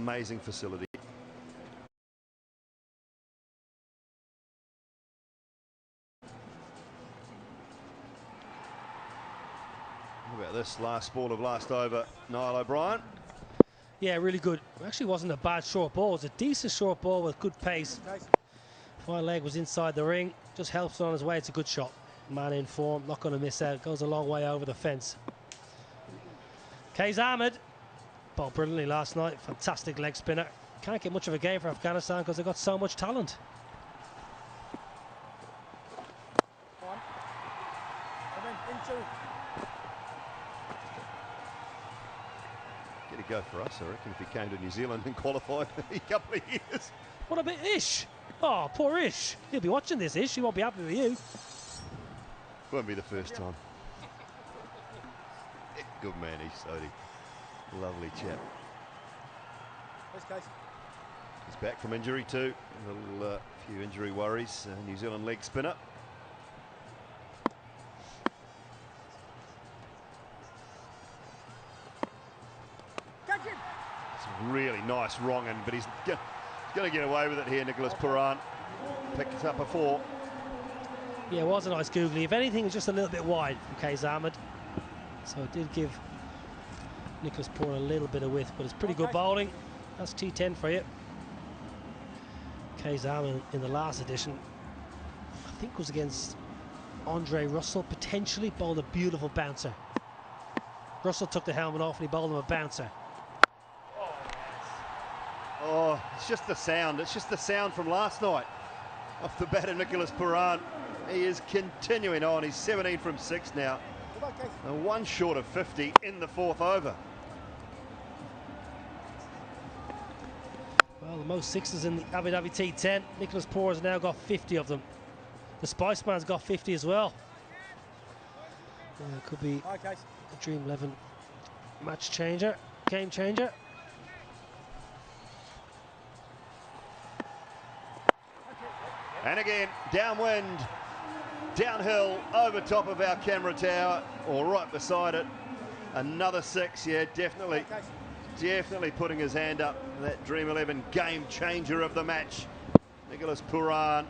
amazing facility. What about this last ball of last over, Niall O'Brien? Yeah, really good. Actually wasn't a bad short ball. It was a decent short ball with good pace. Fine leg was inside the ring. Just helps on his way. It's a good shot. Man in form, not going to miss out. Goes a long way over the fence. Kais Ahmed bowled brilliantly last night. Fantastic leg spinner. Can't get much of a game for Afghanistan because they've got so much talent. Get a go for us, I reckon, if he came to New Zealand and qualified a couple of years. What about Ish? Oh, poor Ish. He'll be watching this, Ish. He won't be happy with you. Won't be the first time. Good man, Ish Sodhi. Lovely chap. He's back from injury too. A little few injury worries. New Zealand leg spinner. It's a really nice wrong in, but he's going to get away with it here. Nicholas Pooran picked up a 4. Yeah, it was a nice googly. If anything, it was just a little bit wide from Kais Ahmed. So it did give Nicholas Pooran a little bit of width, but it's pretty good bowling. That's T10 for you. Kais Ahmed in the last edition, I think was against Andre Russell, potentially bowled a beautiful bouncer. Russell took the helmet off and he bowled him a bouncer. Oh, it's just the sound. It's just the sound from last night. Off the bat of Nicholas Pooran. He is continuing on. He's 17 from 6 now. And 1 short of 50 in the 4th over. Well, the most sixes in the Dhabi T10. Nicholas Pooran has now got 50 of them. The Spiceman's got 50 as well. Yeah, it could be a Dream 11 match changer, game changer. And again, downwind, downhill, over top of our camera tower, or right beside it. Another 6, yeah, definitely putting his hand up. That Dream 11 game changer of the match, Nicholas Pooran.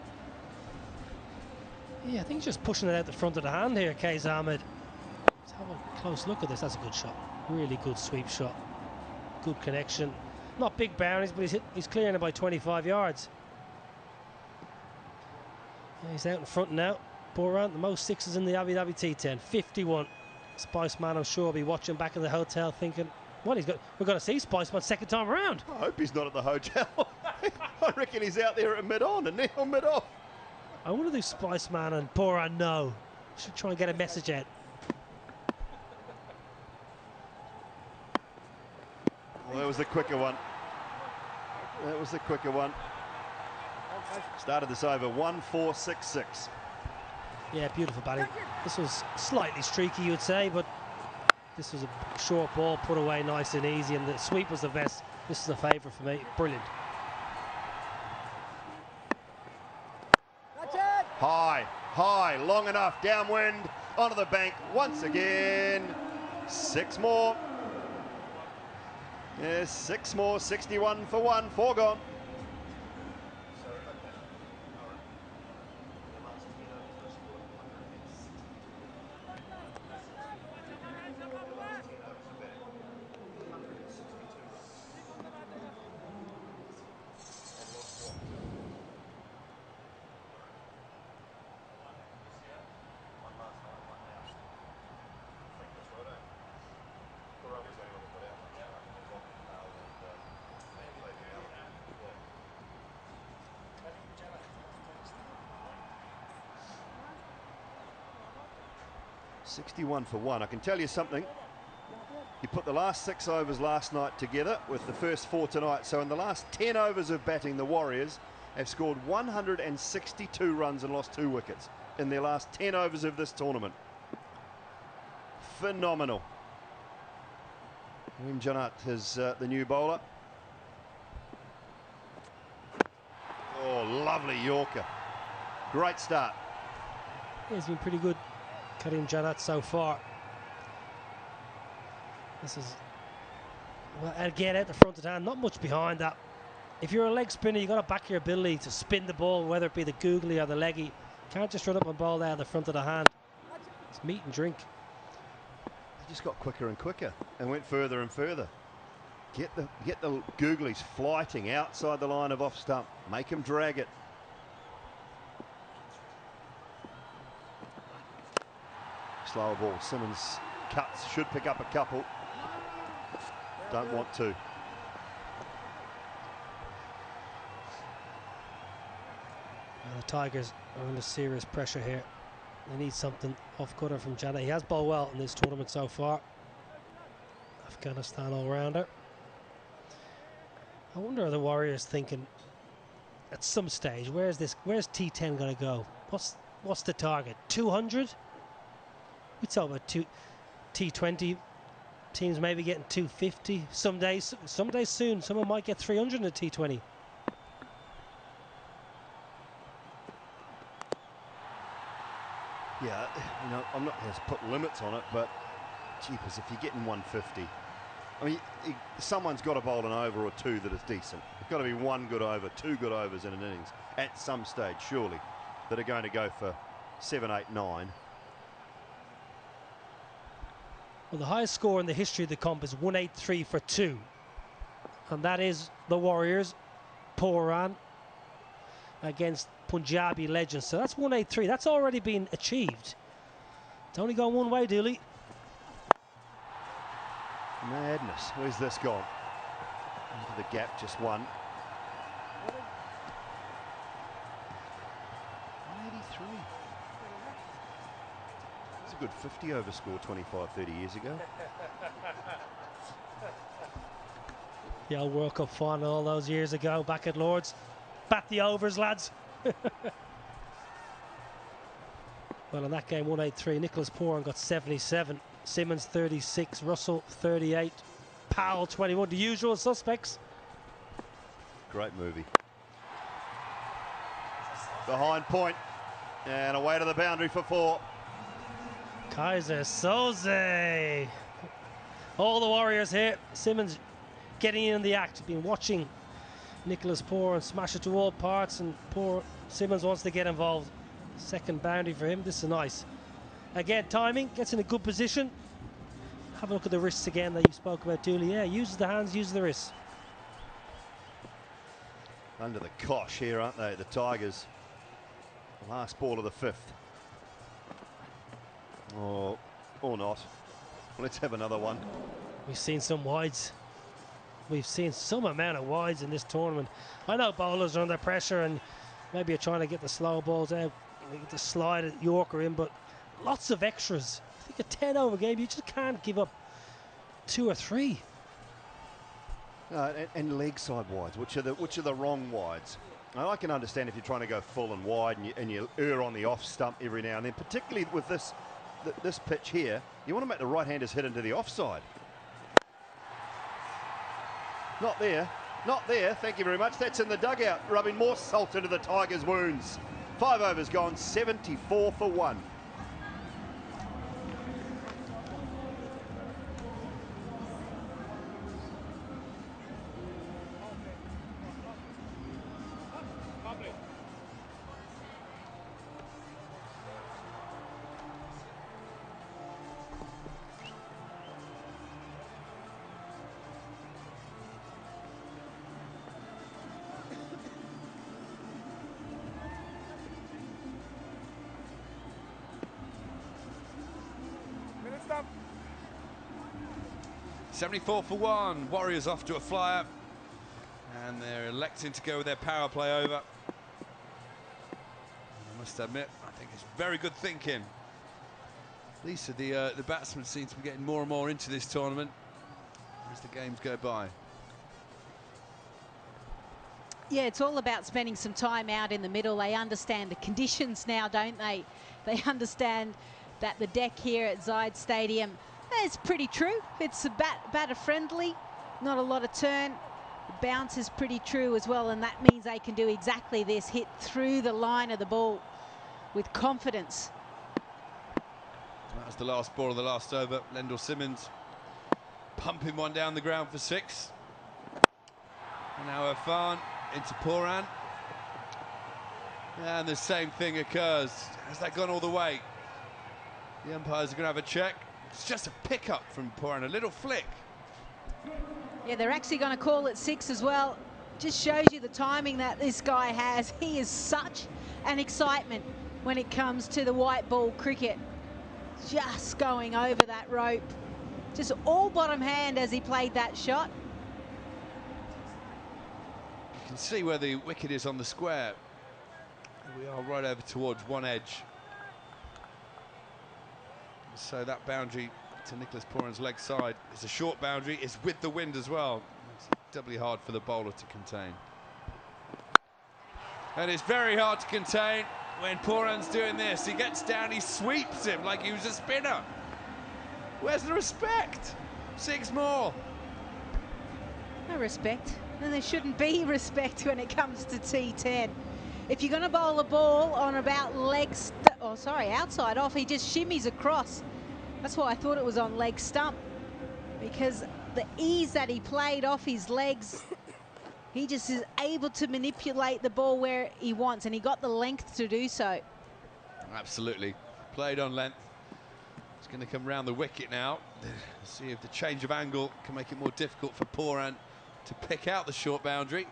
Yeah, I think he's just pushing it out the front of the hand here, Kais Ahmed. Let's have a close look at this. That's a good shot. Really good sweep shot. Good connection. Not big boundaries, but he's clearing it by 25 yards. Yeah, he's out in front now. Pooran, the most sixes in the Dhabi T10, 51. Spiceman, I'm sure, will be watching back in the hotel thinking, well, we're going to see Spiceman second time around. I hope he's not at the hotel. I reckon he's out there at mid-on and now mid-off. I wonder if Spiceman and Pooran know. Should try and get a message out. Well, that was the quicker one. That was the quicker one. Started this over 1-4-6-6. Yeah, beautiful batting. This was slightly streaky, you would say, but this was a short ball put away nice and easy, and the sweep was the best. This is a favourite for me. Brilliant. High, long enough, downwind, onto the bank once again. 6 more. Yes, 6 more, 61 for 1, 4 gone. $61 for 1. I can tell you something. You put the last 6 overs last night together with the first 4 tonight. So in the last 10 overs of batting, the Warriors have scored 162 runs and lost 2 wickets in their last 10 overs of this tournament. Phenomenal. Wim Janat is the new bowler. Oh, lovely Yorker. Great start. Yeah, he's been pretty good, Karim Janat, so far. This is Well, again, out the front of the hand, not much behind that. If you're a leg spinner, you've got to back your ability to spin the ball, whether it be the googly or the leggy. You can't just run up and ball down the front of the hand. It's meat and drink. He just got quicker and quicker and went further and further. Get the googlies flighting outside the line of off stump. Make him drag it. Slower ball. Simmons cuts. Should pick up a couple. Don't want to. The Tigers are under serious pressure here. They need something off cutter from Jada. He has bowled well in this tournament so far. Afghanistan all-rounder. I wonder are the Warriors thinking at some stage, where's T10 going to go? What's the target? 200? We talk about T20 teams maybe getting 250. Some days soon, someone might get 300 in a T20. Yeah, you know, I'm not going to put limits on it, but jeepers, if you're getting 150, I mean, someone's got to bowl an over or two that is decent. It's got to be one good over, two good overs in an innings at some stage, surely, that are going to go for 7, 8, 9. Well, the highest score in the history of the comp is 183 for 2. And that is the Warriors, poor run against Punjabi legends. So that's 183. That's already been achieved. It's only gone one way, Dooley. Madness. Where's this gone? Into the gap, just one. 183. It's a good 50 over score 25, 30 years ago. The old World Cup final all those years ago, back at Lord's. Bat the overs, lads. Well, in that game, 183. Nicholas Pooran got 77. Simmons 36. Russell 38. Powell 21. The usual suspects. Great movie. Behind point. And away to the boundary for 4. Kaiser Soze. All the Warriors here. Simmons getting in the act. Been watching Nicholas Pooran smash it to all parts, and poor Simmons wants to get involved. Second boundary for him. This is nice. Again, timing, gets in a good position. Have a look at the wrists again that you spoke about, Dooley. Yeah, uses the hands, uses the wrists. Under the cosh here, aren't they, the Tigers? Last ball of the 5th. Oh, or not. Let's have another one. We've seen some wides. We've seen some amount of wides in this tournament. I know bowlers are under pressure and maybe you're trying to get the slow balls out, get the slide at Yorker in, but lots of extras. I think a 10 over game, you just can't give up 2 or 3. And leg side wides, which are the wrong wides. Now, I can understand if you're trying to go full and wide and you err on the off stump every now and then, particularly with this pitch here. You want to make the right-handers hit into the offside. Not there. Not there. Thank you very much. That's in the dugout, rubbing more salt into the Tigers' wounds. 5 overs gone, 74 for 1. Stop. 74 for 1. Warriors off to a flyer. And they're electing to go with their power play over. I must admit, I think it's very good thinking. Lisa, the batsmen seem to be getting more and more into this tournament as the games go by. Yeah, it's all about spending some time out in the middle. They understand the conditions now, don't they? They understand that the deck here at Zayed Stadium is pretty true. It's a batter friendly, not a lot of turn. The bounce is pretty true as well, and that means they can do exactly this, hit through the line of the ball with confidence. That was the last ball of the last over. Lendl Simmons pumping one down the ground for 6. And now Irfan into Poran. And the same thing occurs. Has that gone all the way? The umpires are going to have a check. It's just a pickup from Poran, a little flick. Yeah, they're actually going to call it 6 as well. Just shows you the timing that this guy has. He is such an excitement when it comes to the white ball cricket. Just going over that rope. Just all bottom hand as he played that shot. You can see where the wicket is on the square. We are right over towards one edge. So that boundary to Nicholas Poran's leg side is a short boundary. It's with the wind as well. It's doubly hard for the bowler to contain. And it's very hard to contain when Poran's doing this. He gets down, he sweeps him like he was a spinner. Where's the respect? 6 more. No respect. And there shouldn't be respect when it comes to T10. If you're going to bowl a ball on about outside off, he just shimmies across. That's why I thought it was on leg stump, because the ease that he played off his legs, he just is able to manipulate the ball where he wants, and he got the length to do so. Absolutely. Played on length. It's going to come round the wicket now. See if the change of angle can make it more difficult for Poran to pick out the short boundary.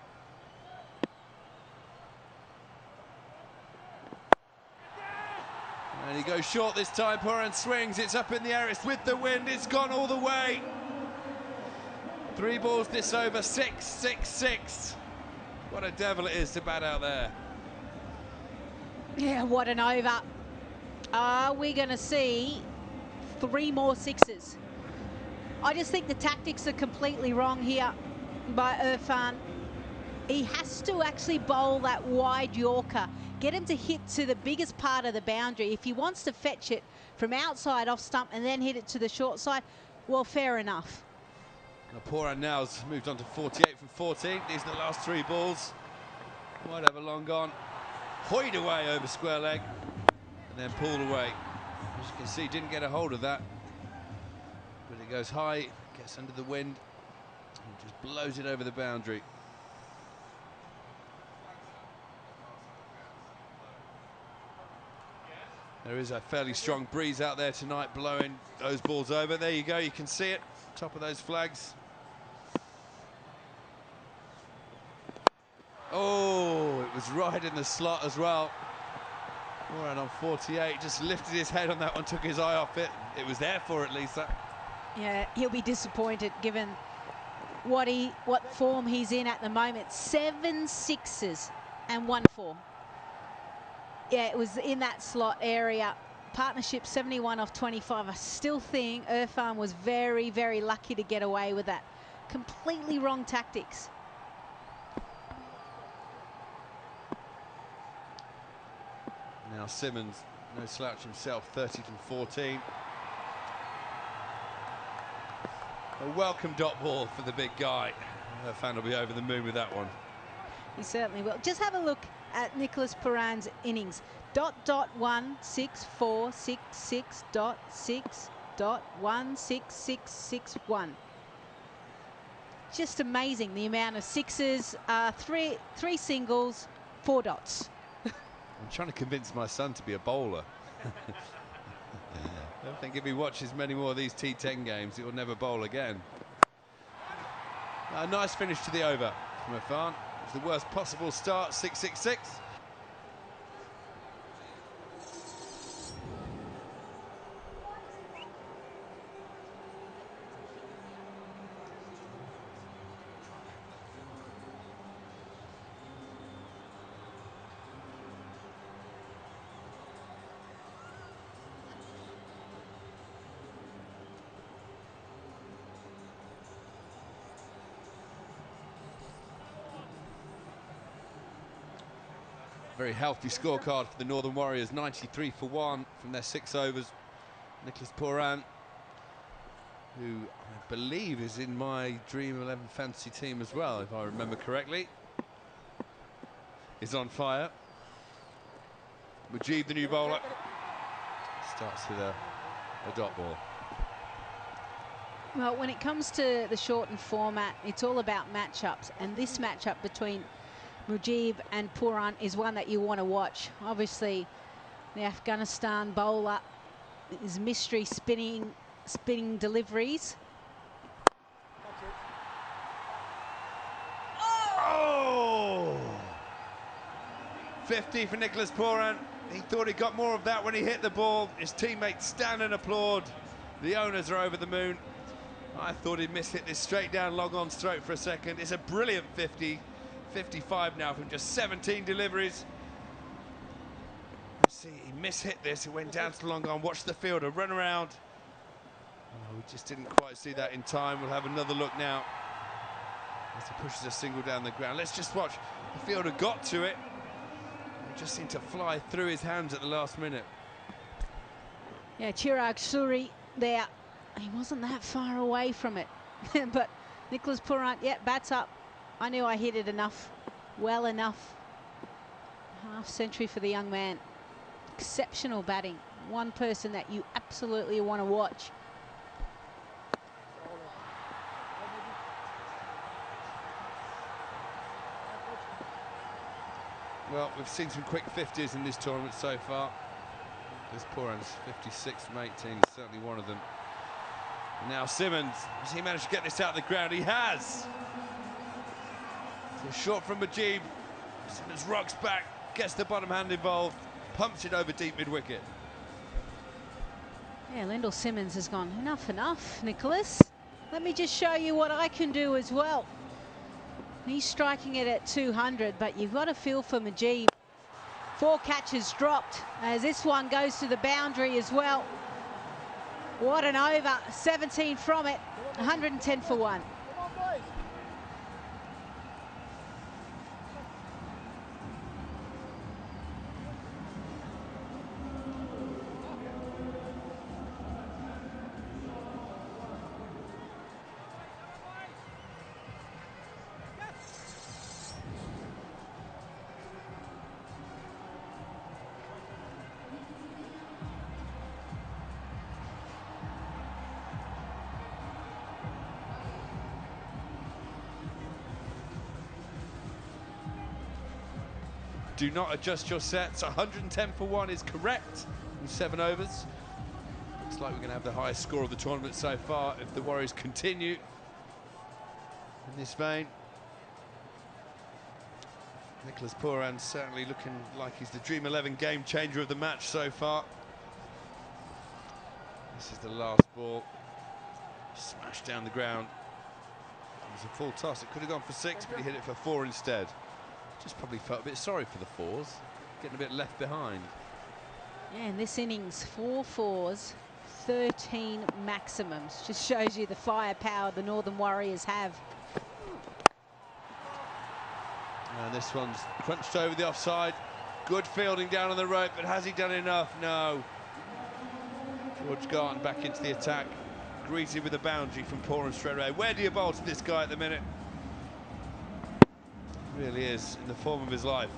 And he goes short this time. Poran swings. It's up in the air. It's with the wind. It's gone all the way. 3 balls this over. 6, 6, 6. What a devil it is to bat out there. Yeah, what an over. Are we going to see 3 more 6s? I just think the tactics are completely wrong here by Irfan. He has to actually bowl that wide Yorker, get him to hit to the biggest part of the boundary. If he wants to fetch it from outside off stump and then hit it to the short side, well, fair enough. Now Poran now's moved on to 48 from 14. These are the last 3 balls. Might have a long gone. Hoyed away over square leg and then pulled away. As you can see, didn't get a hold of that. But it goes high, gets under the wind, and just blows it over the boundary. There is a fairly strong breeze out there tonight, blowing those balls over. There you go, you can see it, top of those flags. Oh, it was right in the slot as well. Poran on 48, just lifted his head on that one, took his eye off it. It was there for it, Lisa. Yeah, he'll be disappointed given what form he's in at the moment. 7 6s and 1 4. Yeah, it was in that slot area. Partnership 71 off 25. I still think Irfan was very, very lucky to get away with that. Completely wrong tactics. Now Simmons, no slouch himself, 30 from 14. A welcome dot ball for the big guy. Irfan will be over the moon with that one. He certainly will. Just have a look at Nicholas Poran's innings. .1 6 4 6 6 .6 .1 6 6 6 1. Just amazing the amount of 6s, 3 singles, 4 dots. I'm trying to convince my son to be a bowler. I don't think if he watches many more of these T10 games, he will never bowl again. A nice finish to the over from Irfan. It was the worst possible start, 6-6-6. Very healthy scorecard for the Northern Warriors, 93 for 1 from their 6 overs. Nicholas Poran, who I believe is in my Dream 11 fantasy team as well, if I remember correctly, is on fire. Mujib, the new bowler, starts with a dot ball. Well, when it comes to the shortened format, it's all about matchups, and this matchup between Mujib and Pooran is one that you want to watch. Obviously, the Afghanistan bowler is mystery spinning deliveries. Oh! 50 for Nicholas Pooran. He thought he got more of that when he hit the ball. His teammates stand and applaud. The owners are over the moon. I thought he'd miss-hit this straight down long on's throat for a second. It's a brilliant 50. 55 now from just 17 deliveries. Let's see, he miss-hit this. It went down to long on. Watch the fielder run around. Oh, we just didn't quite see that in time. We'll have another look now as he pushes a single down the ground. Let's just watch. The fielder got to it. It just seemed to fly through his hands at the last minute. Yeah, Chirag Suri there. He wasn't that far away from it. But Nicholas Pooran, yeah, bats up. I knew I hit it enough, well enough. Half century for the young man. Exceptional batting. One person that you absolutely want to watch. Well, we've seen some quick 50s in this tournament so far. This Pooran's 56 from 18 is certainly one of them. Now Simmons, has he managed to get this out of the ground? He has! So short from Mujib. Simmons rocks back, gets the bottom hand involved, pumps it over deep mid-wicket. Yeah, Lyndall Simmons has gone, enough, Nicholas. Let me just show you what I can do as well. He's striking it at 200, but you've got a feel for Mujib. 4 catches dropped as this one goes to the boundary as well. What an over, 17 from it, 110 for 1. Do not adjust your sets. 110 for 1 is correct in 7 overs. Looks like we're going to have the highest score of the tournament so far if the Warriors continue in this vein. Nicholas Pooran certainly looking like he's the Dream 11 game changer of the match so far. This is the last ball. Smashed down the ground. It was a full toss. It could have gone for 6, but he hit it for 4 instead. Just probably felt a bit sorry for the 4s, getting a bit left behind. Yeah, in this innings, 4 4s, 13 maximums. Just shows you the firepower the Northern Warriors have. And this one's crunched over the offside. Good fielding down on the rope, but has he done enough? No. George Garton back into the attack. Greeted with a boundary from Pooran straight away. Where do you bowl to this guy at the minute? Really is in the form of his life.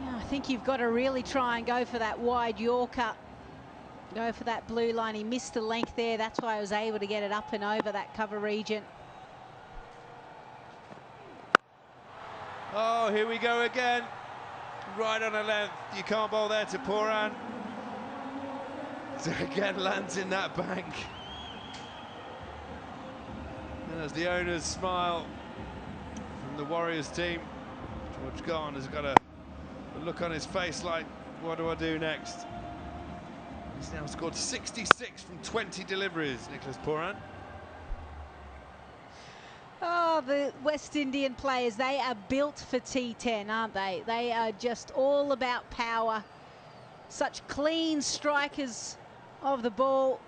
Yeah, I think you've got to really try and go for that wide Yorker. Go for that blue line. He missed the length there. That's why I was able to get it up and over that cover region. Oh, here we go again. Right on a length. You can't bowl there to Pooran. So again lands in that bank. And as the owners smile from the Warriors team, George Garton has got a look on his face like, what do I do next? He's now scored 66 from 20 deliveries, Nicholas Pooran. Oh, the West Indian players, they are built for T10, aren't they? They are just all about power. Such clean strikers of the ball.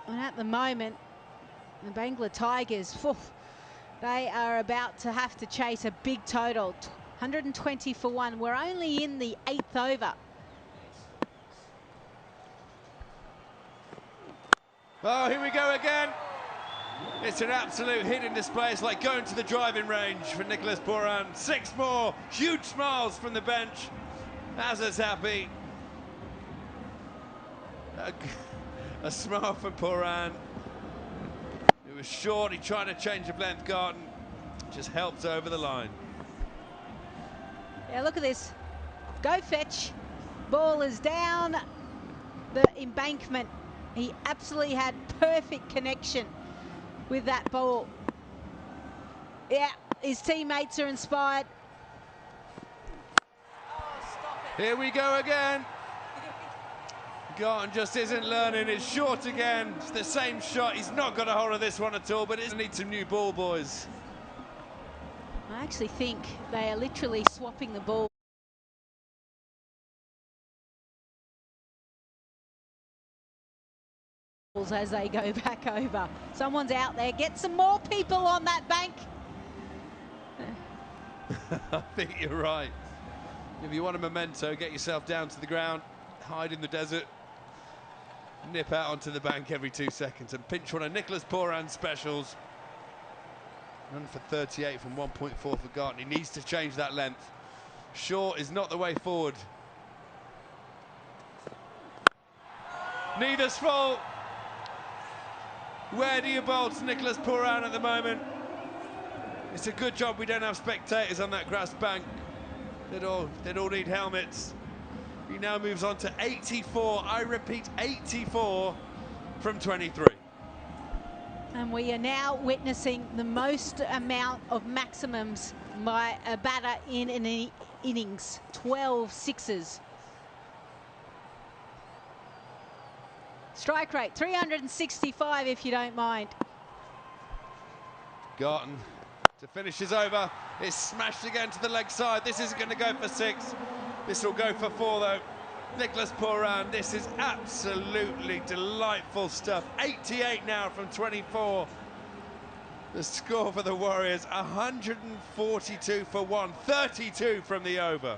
And at the moment, the Bangla Tigers, they are about to have to chase a big total. 120 for 1. We're only in the 8th over. Oh, here we go again. It's an absolute hidden display. It's like going to the driving range for Nicholas Pooran. 6 more. Huge smiles from the bench. Azar's happy. A smile for Poran. It was short, he tried to change of length, Garden just helped over the line. Yeah, look at this. Go fetch. Ball is down the embankment. He absolutely had perfect connection with that ball. Yeah, his teammates are inspired. Here we go again. Garton just isn't learning. It's short again. It's the same shot. He's not got a hold of this one at all, but it needs some new ball, boys. I actually think they are literally swapping the ball. As they go back over. Someone's out there. Get some more people on that bank. I think you're right. If you want a memento, get yourself down to the ground, hide in the desert, nip out onto the bank every 2 seconds and pinch one of Nicholas Poran's specials. Run for 38 from 1.4 for Garton. He needs to change that length. Short is not the way forward. Neither's fault. Where do you bowl to Nicholas Poran at the moment? It's a good job we don't have spectators on that grass bank. They'd all need helmets. He now moves on to 84. I repeat, 84 from 23. And we are now witnessing the most amount of maximums by a batter in an innings. 12 sixes. Strike rate 365 if you don't mind. Garton to finish his over. It's smashed again to the leg side. This isn't going to go for 6. This will go for 4 though. Nicholas Poran, this is absolutely delightful stuff. 88 now from 24. The score for the Warriors, 142 for 1, 32 from the over.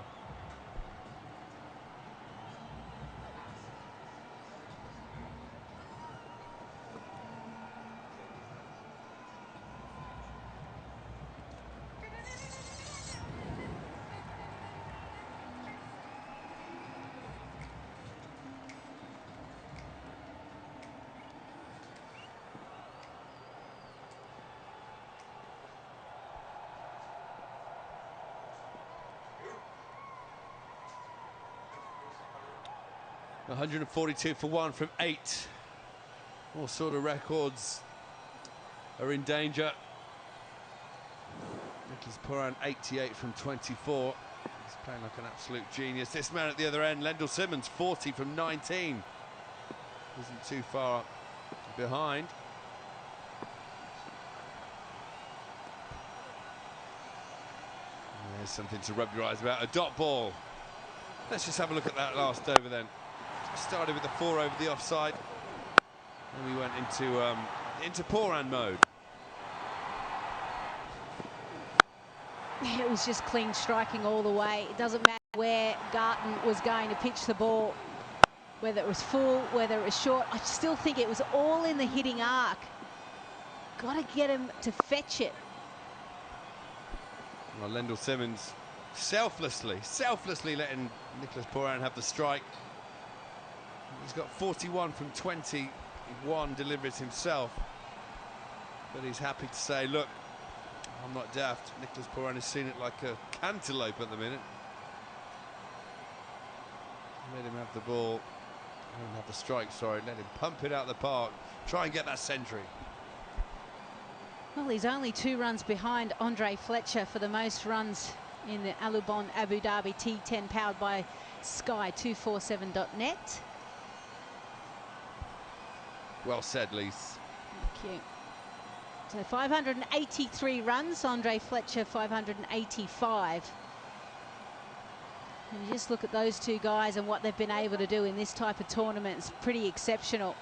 $142 for 1 from 8. All sort of records are in danger. Nicholas Poran, 88 from 24. He's playing like an absolute genius. This man at the other end, Lendl Simmons, 40 from 19. Isn't too far behind. There's something to rub your eyes about. A dot ball. Let's just have a look at that last over then. Started with the 4 over the offside, and we went into Poran mode. It was just clean striking all the way. It doesn't matter where Garton was going to pitch the ball, whether it was full, whether it was short. I still think it was all in the hitting arc. Got to get him to fetch it. Well, Lendl Simmons selflessly letting Nicholas Poran have the strike. He's got 41 from 21 deliveries himself, but he's happy to say, look, I'm not daft. Nicholas Poran has seen it like a cantaloupe at the minute. Let him have the ball, let him have the strike, sorry, let him pump it out the park, try and get that century. Well, he's only 2 runs behind Andre Fletcher for the most runs in the Alubon Abu Dhabi T10, powered by Sky247.net. Well said, Lise. Thank you. So 583 runs, Andre Fletcher 585. And you just look at those 2 guys and what they've been able to do in this type of tournament. It's pretty exceptional.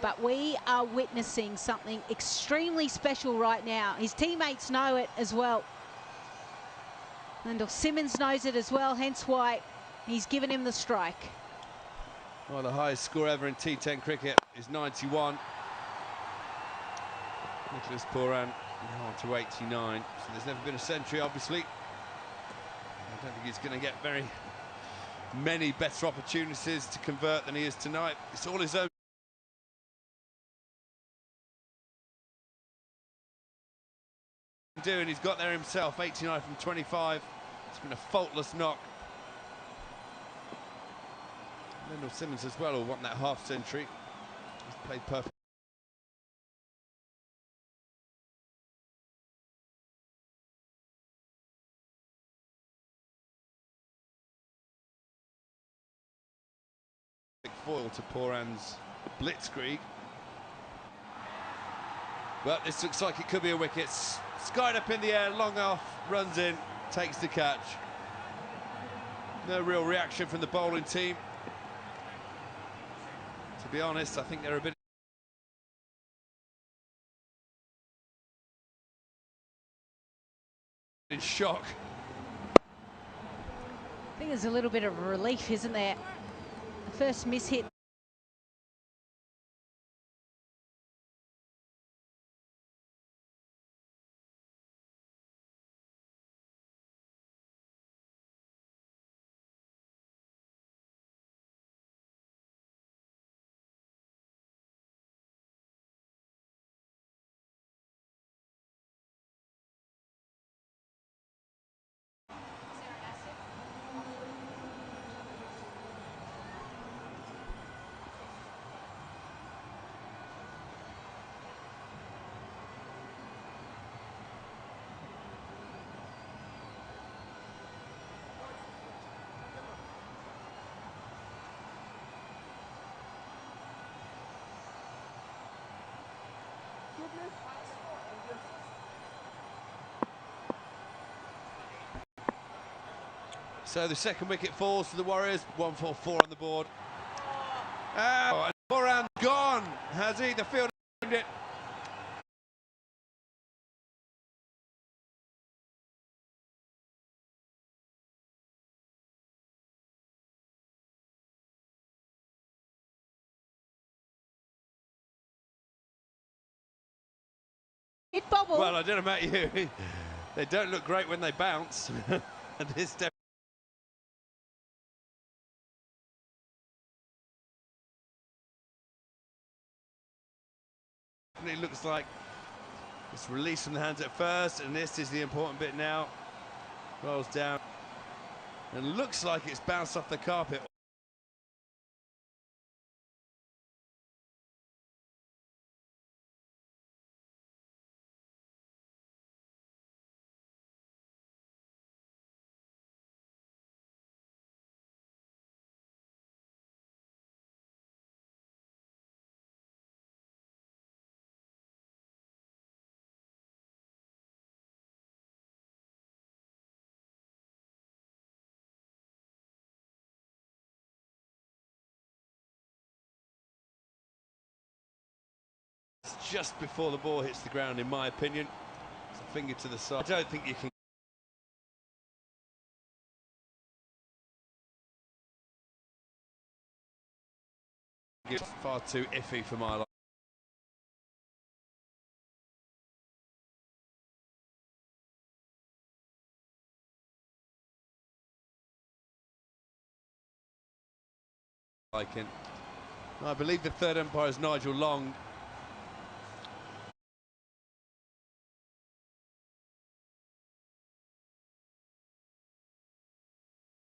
But we are witnessing something extremely special right now. His teammates know it as well. Lendl Simmons knows it as well, hence why he's given him the strike. Well, the highest score ever in T10 cricket is 91. Nicholas Poran now on to 89. So there's never been a century, obviously. I don't think he's going to get very many better opportunities to convert than he is tonight. It's all his own. doing. He's got there himself. 89 from 25. It's been a faultless knock. Lionel Simmons as well will want that half century. He's played perfect. Foil to Poran's blitzkrieg. But this looks like it could be a wicket. Skied up in the air, long off, runs in, takes the catch. No real reaction from the bowling team. To be honest, I think they're a bit in shock. I think there's a little bit of relief, isn't there? The first miss hit. So the second wicket falls to the Warriors. 144 on the board. Oh, and Moran gone, has he? The field owned it. It bobbled. Well, I don't know about you. They don't look great when they bounce. And this definitely looks like it's released from the hands at first, and this is the important bit now. Rolls down and looks like it's bounced off the carpet. It's just before the ball hits the ground, in my opinion. It's a finger to the side. I don't think you can. It's far too iffy for my life. I believe the third umpire is Nigel Long.